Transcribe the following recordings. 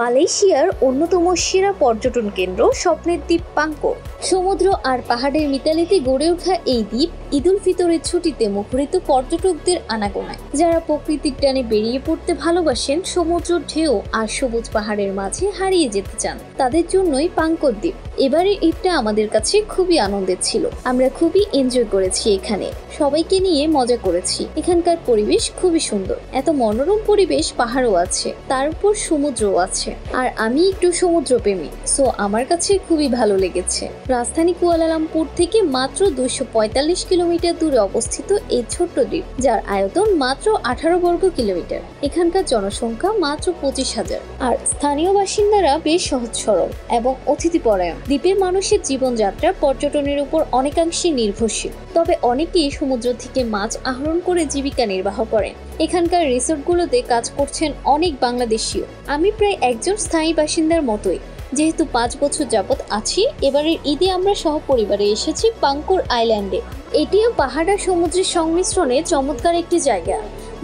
মালয়েশিয়ার অন্যতম সেরা পর্যটন কেন্দ্র স্বপ্নের দ্বীপ পাঙ্কো। সমুদ্র আর পাহাড়ের মিতালিতে গড়ে ওঠা এই দ্বীপ ঈদ উল ফিতরের ছুটিতে মুখরিত পর্যটকদের আনাগোনায়। যারা প্রকৃতির টানে বেরিয়ে পড়তে ভালোবাসেন, সমুদ্র ঢেউ আর সবুজ পাহাড়ের মাঝে হারিয়ে যেতে চান, তাদের জন্যই পাঙ্কো দ্বীপ। এবারে ঈদটা আমাদের কাছে খুবই আনন্দের ছিল। আমরা খুবই এনজয় করেছি, এখানে সবাইকে নিয়ে মজা করেছি। এখানকার পরিবেশ খুবই সুন্দর, এত মনোরম পরিবেশ, পাহাড়ও আছে, তার উপর সমুদ্রও আছে। আর আমি একটু সমুদ্র প্রেমী, সো আমার কাছে খুবই ভালো লেগেছে। রাজধানী কুয়ালালামপুর থেকে মাত্র 245 কিলোমিটার দূরে অবস্থিত এই ছোট্ট দ্বীপ, যার আয়তন মাত্র 18 বর্গ কিলোমিটার। এখানকার জনসংখ্যা মাত্র 25,000, আর স্থানীয় বাসিন্দারা বেশ সহজ সরল এবং অতিথিপরায়ণ। দ্বীপের মানুষের জীবনযাত্রা পর্যটনের উপর অনেকাংশে নির্ভরশীল, তবে অনেকেই সমুদ্র থেকে মাছ আহরণ করে জীবিকা নির্বাহ করেন। এখানকার রিসোর্টগুলোতে কাজ করছেন অনেক বাংলাদেশীয়। আমি প্রায় একজন স্থায়ী বাসিন্দার মতোই, যেহেতু 5 বছর যাবৎ আছি। এবারের ঈদে আমরা সহপরিবারে এসেছি পাঙ্কোর আইল্যান্ডে। এটিও পাহাড় আর সমুদ্রের সংমিশ্রণে চমৎকার একটি জায়গা।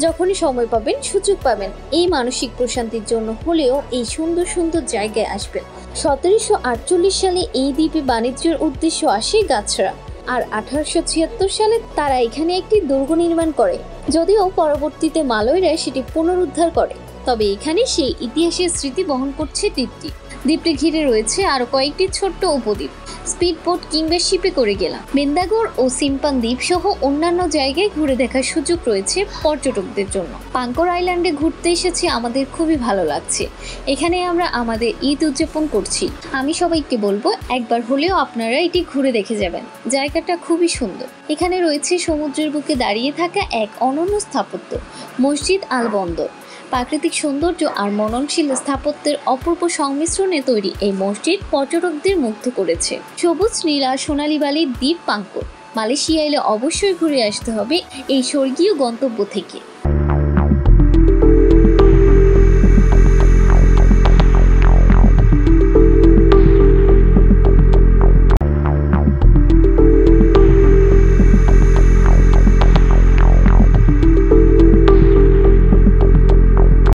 যখনই সময় পাবেন, সুযোগ পাবেন, এই মানসিক প্রশান্তির জন্য হলেও এই সুন্দর সুন্দর জায়গায় আসবেন। 1748 সালে এই দ্বীপে বাণিজ্যের উদ্দেশ্য আসে গাছরা, আর 1876 সালে তারা এখানে একটি দুর্গ নির্মাণ করে। যদিও পরবর্তীতে মালয়রা সেটি পুনরুদ্ধার করে, তবে এখানে সেই ইতিহাসের স্মৃতি বহন করছে দ্বীপটি। দ্বীপটি ঘিরে রয়েছে আরো কয়েকটি ছোট্ট উপদ্বীপ। স্পিড বোট কিংবা শিপে করে গেলাম। মেন্দাগড় ও সিম্পান দ্বীপ সহ অন্যান্য জায়গায় ঘুরে দেখার সুযোগ রয়েছে পর্যটকদের জন্য। পাঙ্কোর আইল্যান্ডে ঘুরতে এসেছি, আমাদের খুবই ভালো লাগছে। এখানে আমরা আমাদের ঈদ উদযাপন করছি। আমি সবাইকে বলবো, একবার হলেও আপনারা এটি ঘুরে দেখে যাবেন। জায়গাটা খুবই সুন্দর। এখানে রয়েছে সমুদ্রের বুকে দাঁড়িয়ে থাকা এক অনন্য স্থাপত্য, মসজিদ আল বন্দর। প্রাকৃতিক সৌন্দর্য আর মননশীল স্থাপত্যের অপূর্ব সংমিশ্রণে তৈরি এই মসজিদ পর্যটকদের মুগ্ধ করেছে। সবুজ নীল আর সোনালী বালির দ্বীপ পাঙ্কো। মালয়েশিয়া এলে অবশ্যই ঘুরে আসতে হবে এই স্বর্গীয় গন্তব্য থেকে।